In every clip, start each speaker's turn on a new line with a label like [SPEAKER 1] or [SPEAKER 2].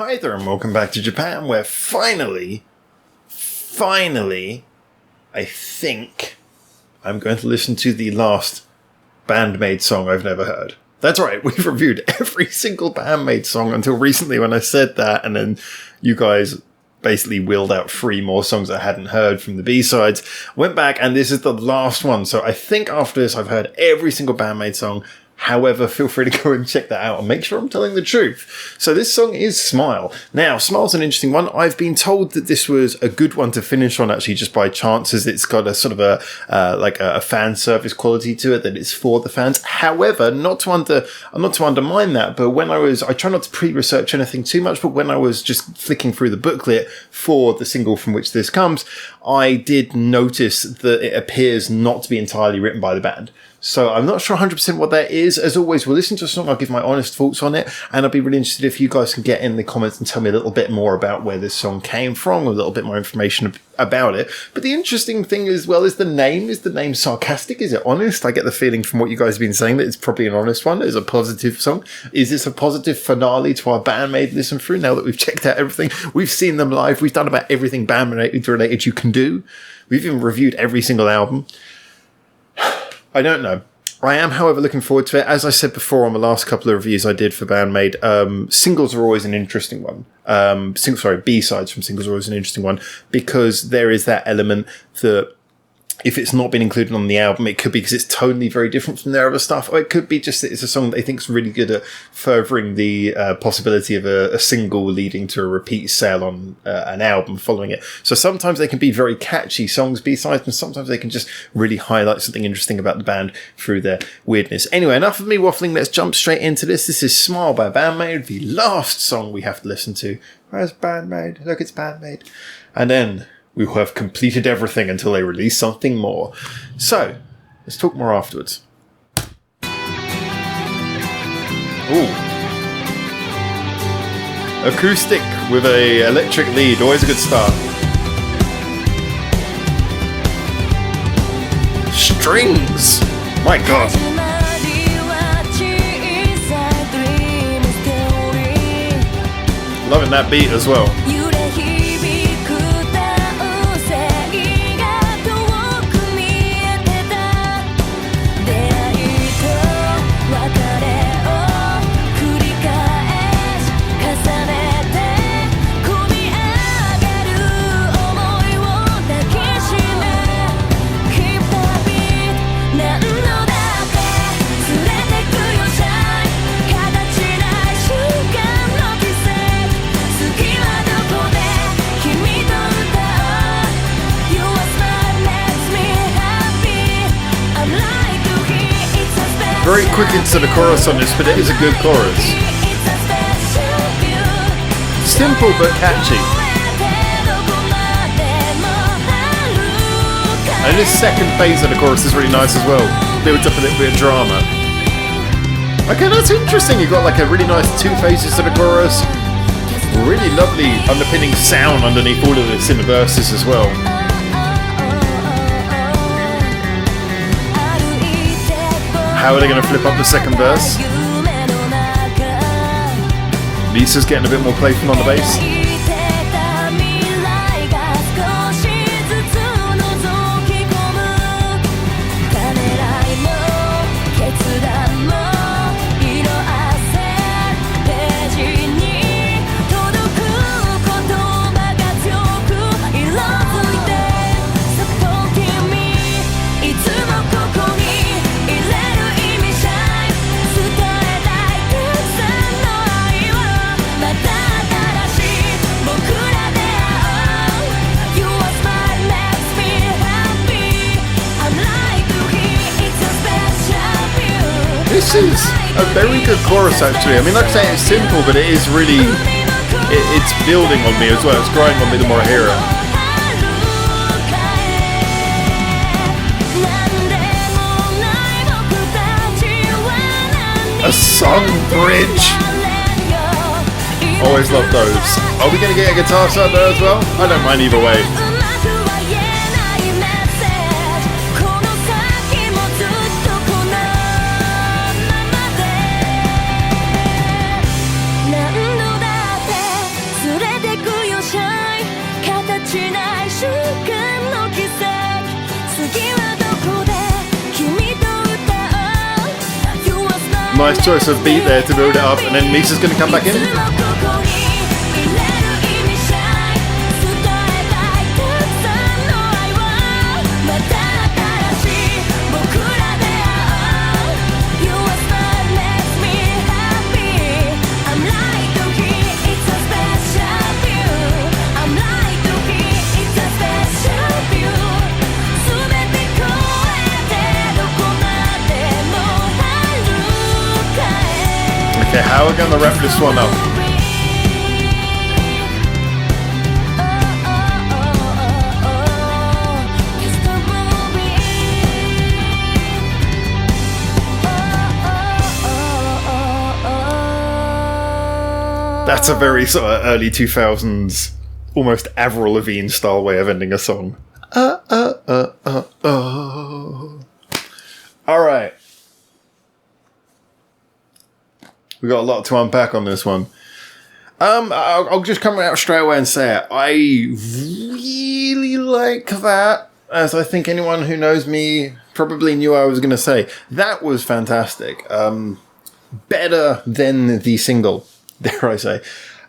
[SPEAKER 1] Hi there and welcome back to Japan, where finally, I think I'm going to listen to the last Band-Maid song I've never heard. That's right, we've reviewed every single Band-Maid song until recently when I said that, and then you guys basically wheeled out 3 more songs I hadn't heard from the B-sides. Went back, and this is the last one, so I think after this I've heard every single Band-Maid song. However, feel free to go and check that out and make sure I'm telling the truth. So this song is Smile. Now, Smile's an interesting one. I've been told that this was a good one to finish on actually just by chance, as it's got a sort of a fan service quality to it, that it's for the fans. However, not to undermine that, but I try not to pre-research anything too much, but when I was just flicking through the booklet for the single from which this comes, I did notice that it appears not to be entirely written by the band. So I'm not sure 100% what that is. As always, we'll listen to a song, I'll give my honest thoughts on it, and I'll be really interested if you guys can get in the comments and tell me a little bit more about where this song came from, a little bit more information about it. But the interesting thing as well is the name. Is the name sarcastic? Is it honest? I get the feeling from what you guys have been saying that it's probably an honest one. It's a positive song. Is this a positive finale to our Band-Maid listen through now that we've checked out everything? We've seen them live. We've done about everything Band-Maid related you can do. We've even reviewed every single album. I don't know. I am, however, looking forward to it. As I said before on the last couple of reviews I did for Band-Maid, singles are always an interesting one. B-sides from singles are always an interesting one, because there is that element that if it's not been included on the album, it could be because it's tonally very different from their other stuff, or it could be just that it's a song that they think is really good at furthering the possibility of a single leading to a repeat sale on an album following it. So sometimes they can be very catchy songs, B-sides, and sometimes they can just really highlight something interesting about the band through their weirdness. Anyway, enough of me waffling, let's jump straight into this. This is Smile by Band-Maid, the last song we have to listen to. Where's Band-Maid? Look, it's Band-Maid. And then we will have completed everything until they release something more. So, let's talk more afterwards. Ooh. Acoustic with a electric lead, always a good start. Strings! My god. Loving that beat as well. Very quick into the chorus on this, but it is a good chorus. Simple but catchy. And this second phase of the chorus is really nice as well. Builds up a little bit of drama. Okay, that's interesting. You've got like a really nice 2 phases to the chorus. Really lovely underpinning sound underneath all of this in the verses as well. How are they going to flip up the second verse? Lisa's getting a bit more playful on the bass. This is a very good chorus actually. I mean, like I say, it's simple, but it is really, it's building on me as well. It's growing on me the more I hear it. A song bridge. Always love those. Are we going to get a guitar solo there as well? I don't mind either way. Nice choice of beat there to build it up, and then Misa's going to come back in. Okay, how are we going to wrap this one up? That's a very sort of early 2000s, almost Avril Lavigne style way of ending a song. Alright. We got a lot to unpack on this one. I'll just come out straight away and say it. I really like that, as I think anyone who knows me probably knew I was going to say. That was fantastic. Better than the single, dare I say.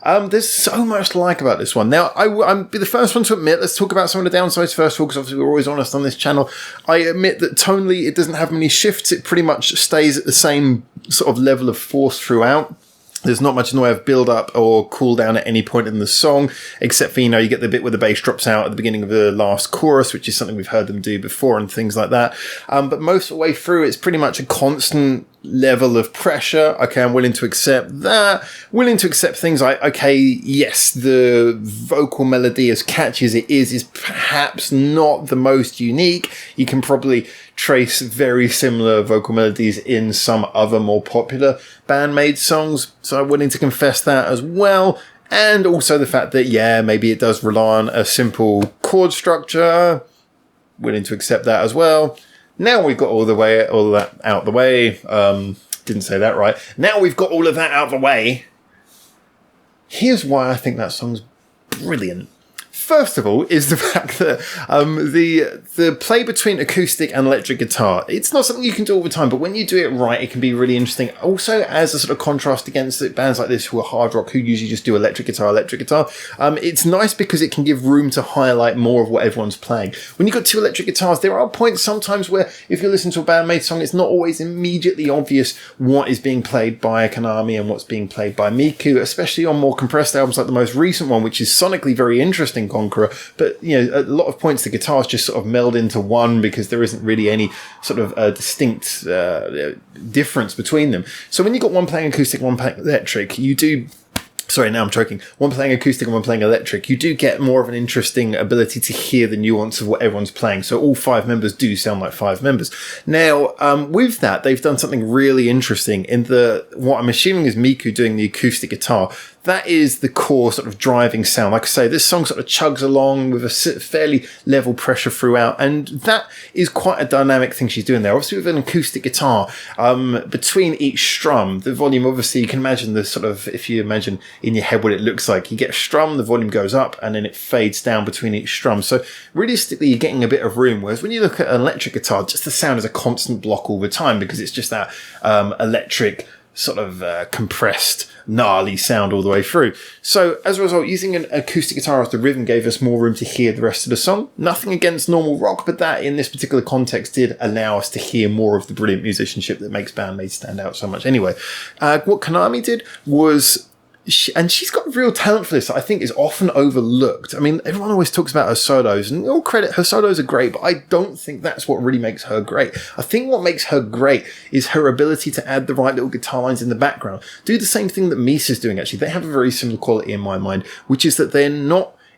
[SPEAKER 1] There's so much to like about this one. Now, I'm be the first one to admit, let's talk about some of the downsides first of all, because obviously we're always honest on this channel. I admit that tonally it doesn't have many shifts. It pretty much stays at the same sort of level of force throughout. There's not much in the way of build up or cool down at any point in the song, except for, you know, you get the bit where the bass drops out at the beginning of the last chorus, which is something we've heard them do before and things like that. But most of the way through, it's pretty much a constant level of pressure. Okay, I'm willing to accept that. Willing to accept things like, okay, yes, the vocal melody, as catchy as it is perhaps not the most unique. You can probably trace very similar vocal melodies in some other more popular Band-Maid songs, so I'm willing to confess that as well. And also the fact that, yeah, maybe it does rely on a simple chord structure. Willing to accept that as well. Now we've got all that out the way. Didn't say that right. Now we've got all of that out the way. Here's why I think that song's brilliant. First of all, is the fact that the play between acoustic and electric guitar, it's not something you can do all the time, but when you do it right, it can be really interesting. Also, as a sort of contrast against bands like this who are hard rock, who usually just do electric guitar, it's nice because it can give room to highlight more of what everyone's playing. When you've got two electric guitars, there are points sometimes where if you listen to a Band-Maid song, it's not always immediately obvious what is being played by Konami and what's being played by Miku, especially on more compressed albums like the most recent one, which is sonically very interesting, Conqueror, but you know, a lot of points the guitars just sort of meld into one because there isn't really any sort of distinct difference between them. So when you've got one playing acoustic, one playing electric, you do... Sorry, now I'm choking. One playing acoustic and one playing electric, you do get more of an interesting ability to hear the nuance of what everyone's playing. So all five members do sound like five members. Now, with that, they've done something really interesting in what I'm assuming is Miku doing the acoustic guitar. That is the core sort of driving sound. Like I say, this song sort of chugs along with a fairly level pressure throughout, and that is quite a dynamic thing she's doing there. Obviously, with an acoustic guitar, between each strum, the volume, obviously, you can imagine the sort of, if you imagine in your head what it looks like, you get a strum, the volume goes up, and then it fades down between each strum. So realistically, you're getting a bit of room, whereas when you look at an electric guitar, just the sound is a constant block all the time because it's just that electric sort of compressed, gnarly sound all the way through. So as a result, using an acoustic guitar as the rhythm gave us more room to hear the rest of the song. Nothing against normal rock, but that in this particular context did allow us to hear more of the brilliant musicianship that makes Band-Maid stand out so much. Anyway, what Konami did was... and she's got real talent for this that I think is often overlooked. I mean, everyone always talks about her solos, and all credit, her solos are great, but I don't think that's what really makes her great. I think what makes her great is her ability to add the right little guitar lines in the background. Do the same thing that Misa's doing, actually. They have a very similar quality in my mind, which is that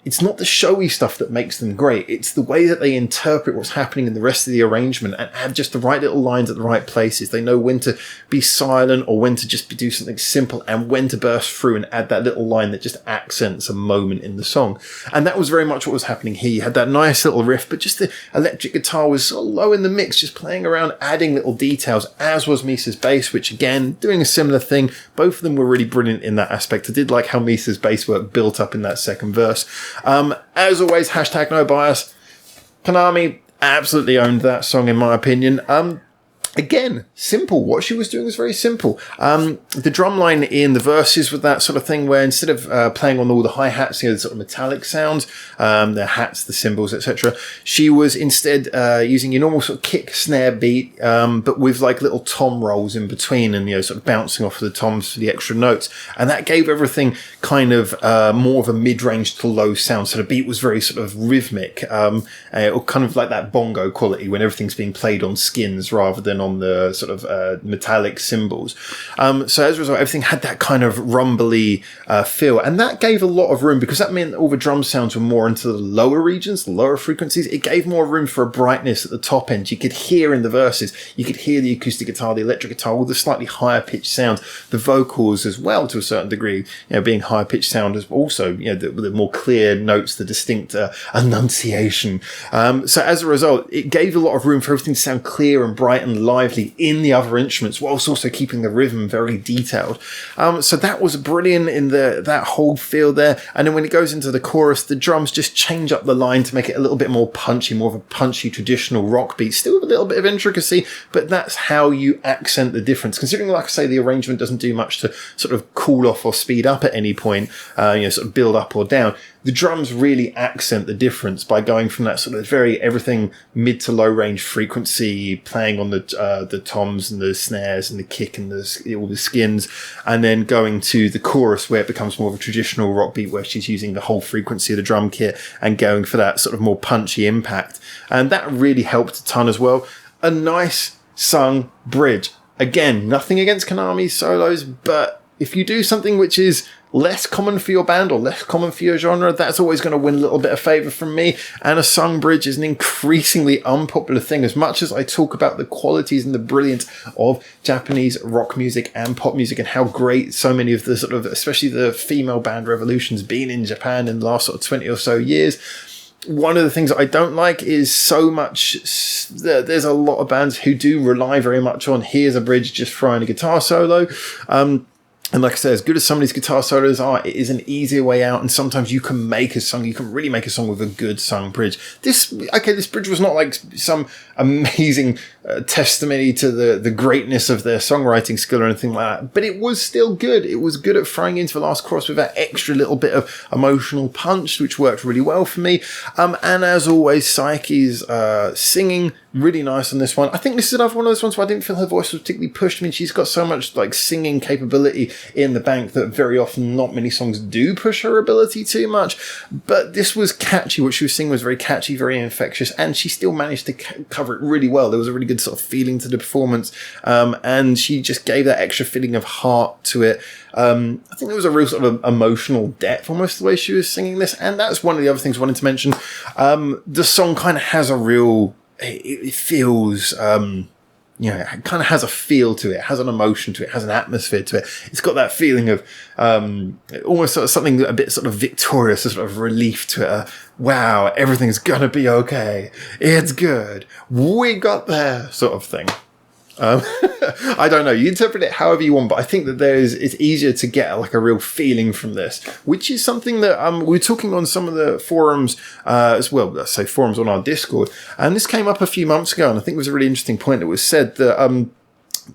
[SPEAKER 1] it's not the showy stuff that makes them great. It's the way that they interpret what's happening in the rest of the arrangement and add just the right little lines at the right places. They know when to be silent or when to just do something simple and when to burst through and add that little line that just accents a moment in the song. And that was very much what was happening here. You had that nice little riff, but just the electric guitar was so low in the mix, just playing around, adding little details, as was Misa's bass, which again, doing a similar thing. Both of them were really brilliant in that aspect. I did like how Misa's bass work built up in that second verse. As always, hashtag no bias. Konami absolutely owned that song in my opinion. Again, simple. What she was doing was very simple. The drum line in the verses with that sort of thing where instead of playing on all the hi-hats, the sort of metallic sounds, the hats, the cymbals, etc., she was instead using your normal sort of kick snare beat, but with like little tom rolls in between and, sort of bouncing off of the toms for the extra notes. And that gave everything kind of more of a mid-range to low sound. So the beat was very sort of rhythmic, or kind of like that bongo quality when everything's being played on skins rather than on the sort of metallic cymbals. So as a result, everything had that kind of rumbly feel, and that gave a lot of room because that meant all the drum sounds were more into the lower regions, the lower frequencies. It gave more room for a brightness at the top end. You could hear in the verses, you could hear the acoustic guitar, the electric guitar, all the slightly higher pitched sounds, the vocals as well to a certain degree, being higher pitched sound as also, the more clear notes, the distinct enunciation. So as a result, it gave a lot of room for everything to sound clear and bright and lively in the other instruments, whilst also keeping the rhythm very detailed. So that was brilliant in that whole feel there. And then when it goes into the chorus, the drums just change up the line to make it a little bit more punchy, more of a punchy traditional rock beat, still with a little bit of intricacy, but that's how you accent the difference. Considering, like I say, the arrangement doesn't do much to sort of cool off or speed up at any point, sort of build up or down. The drums really accent the difference by going from that sort of very everything mid to low range frequency, playing on the toms and the snares and the kick and all the skins, and then going to the chorus where it becomes more of a traditional rock beat where she's using the whole frequency of the drum kit and going for that sort of more punchy impact. And that really helped a ton as well. A nice sung bridge. Again, nothing against Konami's solos, but if you do something which is less common for your band or less common for your genre, that's always going to win a little bit of favour from me. And a sung bridge is an increasingly unpopular thing. As much as I talk about the qualities and the brilliance of Japanese rock music and pop music and how great so many of the sort of, especially the female band revolution's been in Japan in the last sort of 20 or so years, one of the things I don't like is so much, there's a lot of bands who do rely very much on here's a bridge, just throwing a guitar solo. And like I said, as good as some of these guitar solos are, it is an easier way out. And sometimes you can really make a song with a good sung bridge. This bridge was not like some amazing testimony to the greatness of their songwriting skill or anything like that. But it was still good. It was good at throwing into the last chorus with that extra little bit of emotional punch, which worked really well for me. And as always, Psyche's singing, really nice on this one. I think this is another one of those ones where I didn't feel her voice was particularly pushed. I mean, she's got so much like singing capability in the bank that very often not many songs do push her ability too much. But this was catchy. What she was singing was very catchy, very infectious, and she still managed to cover it really well. There was a really good sort of feeling to the performance, and she just gave that extra feeling of heart to it. I think there was a real sort of emotional depth almost the way she was singing this, and that's one of the other things I wanted to mention. The song kind of has a real... It feels, it kind of has a feel to it, has an emotion to it, has an atmosphere to it. It's got that feeling of almost sort of something a bit sort of victorious, a sort of relief to it. Wow, everything's gonna be okay. It's good. We got there, sort of thing. I don't know. You interpret it however you want, but I think that it's easier to get like a real feeling from this, which is something that we were talking on some of the forums as well. Let's say forums on our Discord, and this came up a few months ago, and I think it was a really interesting point that was said that.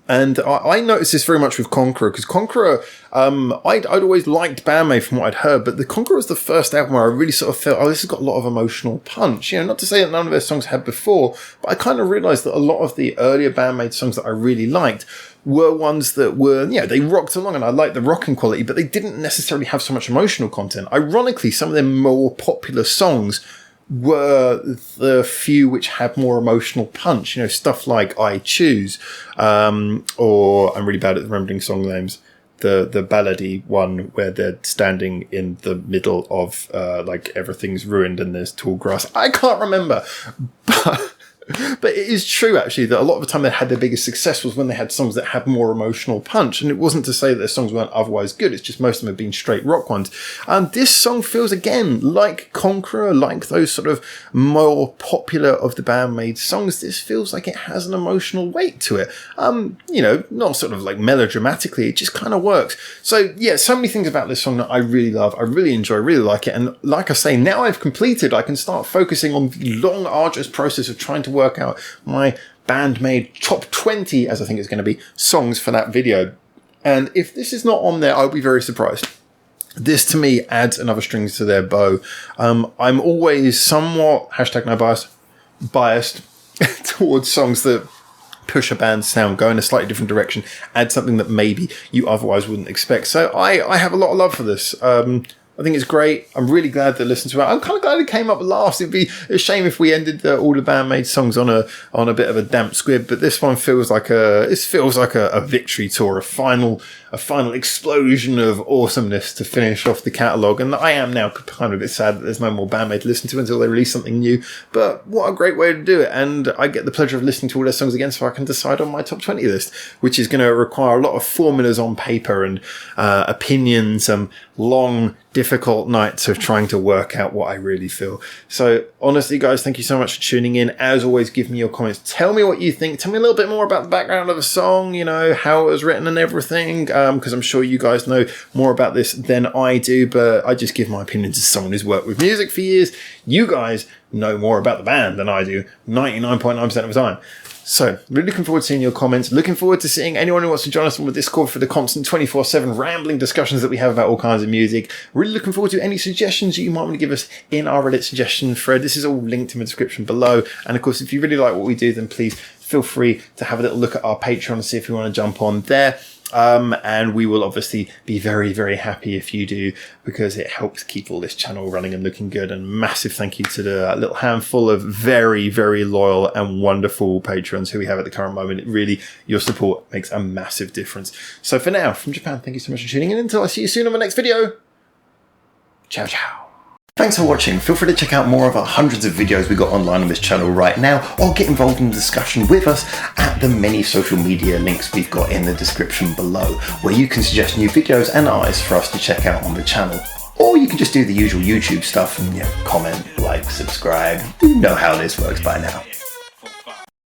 [SPEAKER 1] And I noticed this very much with Conqueror, because Conqueror, I'd always liked Band-Maid from what I'd heard, but the Conqueror was the first album where I really sort of felt, this has got a lot of emotional punch. Not to say that none of their songs had before, but I kind of realised that a lot of the earlier Band-Maid songs that I really liked were ones that were, they rocked along and I liked the rocking quality, but they didn't necessarily have so much emotional content. Ironically, some of their more popular songs were the few which had more emotional punch, stuff like I Choose, or I'm really bad at remembering song names, the ballady one where they're standing in the middle of like everything's ruined and there's tall grass. I can't remember, but it is true, actually, that a lot of the time they had their biggest success was when they had songs that had more emotional punch. And it wasn't to say that their songs weren't otherwise good. It's just most of them have been straight rock ones. And this song feels, again, like Conqueror, like those sort of more popular of the Band-Maid songs. This feels like it has an emotional weight to it. Not sort of like melodramatically. It just kind of works. So, yeah, so many things about this song that I really love. I really enjoy, really like it. And like I say, now I've completed, I can start focusing on the long, arduous process of trying to work out my Band-Maid top 20, as I think it's going to be, songs for that video. And if this is not on there, I'll be very surprised. This, to me, adds another string to their bow. I'm always somewhat, #nobias, biased towards songs that push a band's sound, go in a slightly different direction, add something that maybe you otherwise wouldn't expect. So I have a lot of love for this. I think it's great. I'm really glad to listen to it. I'm kind of glad it came up last. It'd be a shame if we ended all the Band-Maid songs on a bit of a damp squib, but this one feels like a victory tour, a final explosion of awesomeness to finish off the catalogue. And I am now kind of a bit sad that there's no more Band-Maid to listen to until they release something new. But what a great way to do it. And I get the pleasure of listening to all their songs again so I can decide on my top 20 list, which is going to require a lot of formulas on paper and opinions, long, difficult nights of trying to work out what I really feel. So honestly, guys, thank you so much for tuning in. As always, give me your comments. Tell me what you think. Tell me a little bit more about the background of a song, how it was written and everything, because I'm sure you guys know more about this than I do, but I just give my opinions as someone who's worked with music for years. You guys know more about the band than I do 99.9% of the time. So, really looking forward to seeing your comments. Looking forward to seeing anyone who wants to join us on the Discord for the constant 24/7 rambling discussions that we have about all kinds of music. Really looking forward to any suggestions you might want to give us in our Reddit suggestion thread. This is all linked in the description below. And of course, if you really like what we do, then please feel free to have a little look at our Patreon and see if you want to jump on there. And we will obviously be very, very happy if you do, because it helps keep all this channel running and looking good. And massive thank you to the little handful of very, very loyal and wonderful patrons who we have at the current moment. It really, your support makes a massive difference. So for now, from Japan, thank you so much for tuning in. Until I see you soon on the next video. Ciao, ciao. Thanks for watching. Feel free to check out more of our hundreds of videos we got online on this channel right now, or get involved in the discussion with us at the many social media links we've got in the description below, where you can suggest new videos and artists for us to check out on the channel. Or you can just do the usual YouTube stuff and comment, like, subscribe. You know how this works by now.